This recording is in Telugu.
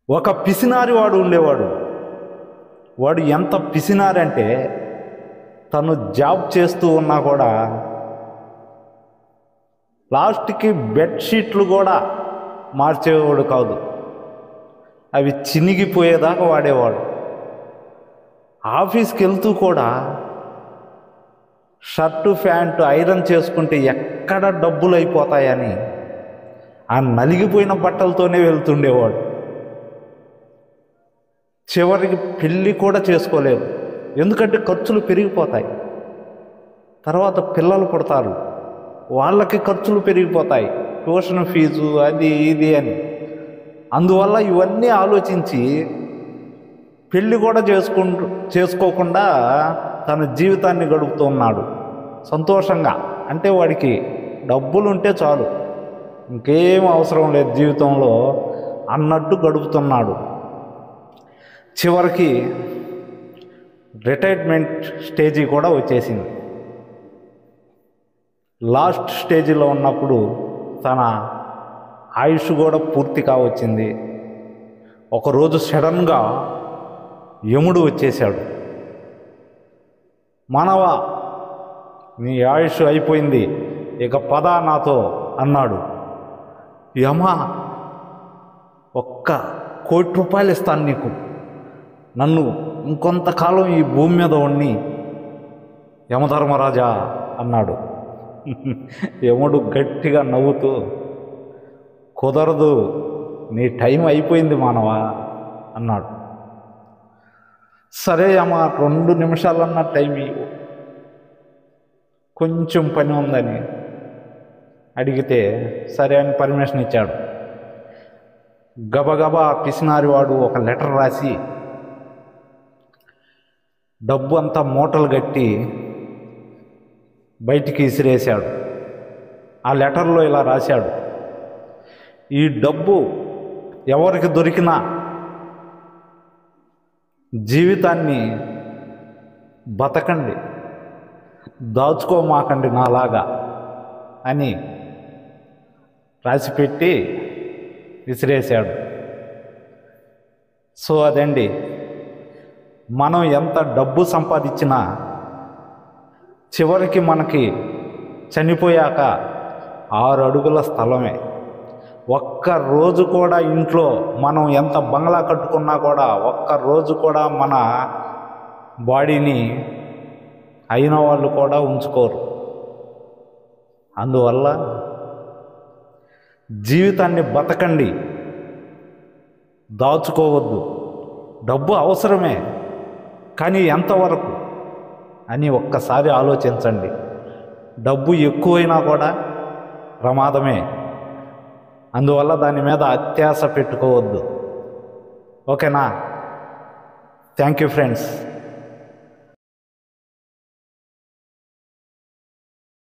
ఒక పిసినారి వాడు ఉండేవాడు. వాడు ఎంత పిసినారి అంటే తను జాబ్ చేస్తూ ఉన్నా కూడా లాస్ట్కి బెడ్షీట్లు కూడా మార్చేవాడు కాదు, అవి చినిగిపోయేదాకా వాడేవాడు. ఆఫీస్కి వెళ్తూ కూడా షర్టు ప్యాంటు ఐరన్ చేసుకుంటే ఎక్కడ డబ్బులు అయిపోతాయని ఆ నలిగిపోయిన బట్టలతోనే వెళ్తుండేవాడు. చివరికి పెళ్ళి కూడా చేసుకోలేదు, ఎందుకంటే ఖర్చులు పెరిగిపోతాయి. తర్వాత పిల్లలు పుడతారు, వాళ్ళకి ఖర్చులు పెరిగిపోతాయి, ట్యూషన్ ఫీజు అది ఇది అని. అందువల్ల ఇవన్నీ ఆలోచించి పెళ్ళి కూడా చేసుకోకుండా తన జీవితాన్ని గడుపుతూ ఉన్నాడు సంతోషంగా. అంటే వాడికి డబ్బులు ఉంటే చాలు, ఇంకేం అవసరం లేదు జీవితంలో అన్నట్టు గడుపుతున్నాడు. చివరికి రిటైర్మెంట్ స్టేజీ కూడా వచ్చేసింది. లాస్ట్ స్టేజీలో ఉన్నప్పుడు తన ఆయుష్ కూడా పూర్తి కావచ్చింది. ఒకరోజు సడన్గా యముడు వచ్చేశాడు. మానవ, నీ ఆయుష్ అయిపోయింది, ఇక పద నాతో అన్నాడు. యమ, 1,00,00,000 రూపాయలు ఇస్తాను నీకు, నన్ను ఇంకొంతకాలం ఈ భూమి మీద ఉండి యమధర్మరాజా అన్నాడు. యముడు గట్టిగా నవ్వుతూ, కుదరదు, నీ టైం అయిపోయింది మానవ అన్నాడు. సరే యమ, 2 నిమిషాలన్న టైం ఇవ్వు, కొంచెం పని ఉందని అడిగితే సరే అని పర్మిషన్ ఇచ్చాడు. గబగబా పిసినారి వాడు ఒక లెటర్ రాసి డబ్బు అంతా మూటలు కట్టి బయటికి విసిరేశాడు. ఆ లెటర్లో ఇలా రాశాడు: ఈ డబ్బు ఎవరికి దొరికినా జీవితాన్ని బతకండి, దాచుకోమాకండి నాలాగా అని రాసిపెట్టి విసిరేశాడు. సో అదండి, మనం ఎంత డబ్బు సంపాదించినా చివరికి మనకి చనిపోయాక 6 అడుగుల స్థలమే. ఒక్కరోజు కూడా ఇంట్లో మనం ఎంత బంగ్లా కట్టుకున్నా కూడా ఒక్కరోజు కూడా మన బాడీని అయిన వాళ్ళు కూడా ఉంచుకోరు. అందువల్ల జీవితాన్ని బతకండి, దాచుకోవద్దు. డబ్బు అవసరమే, కానీ ఎంతవరకు అని ఒక్కసారి ఆలోచించండి. డబ్బు ఎక్కువైనా కూడా ప్రమాదమే, అందువల్ల దాని మీద అత్యాశ పెట్టుకోవద్దు. ఓకేనా? Thank you friends.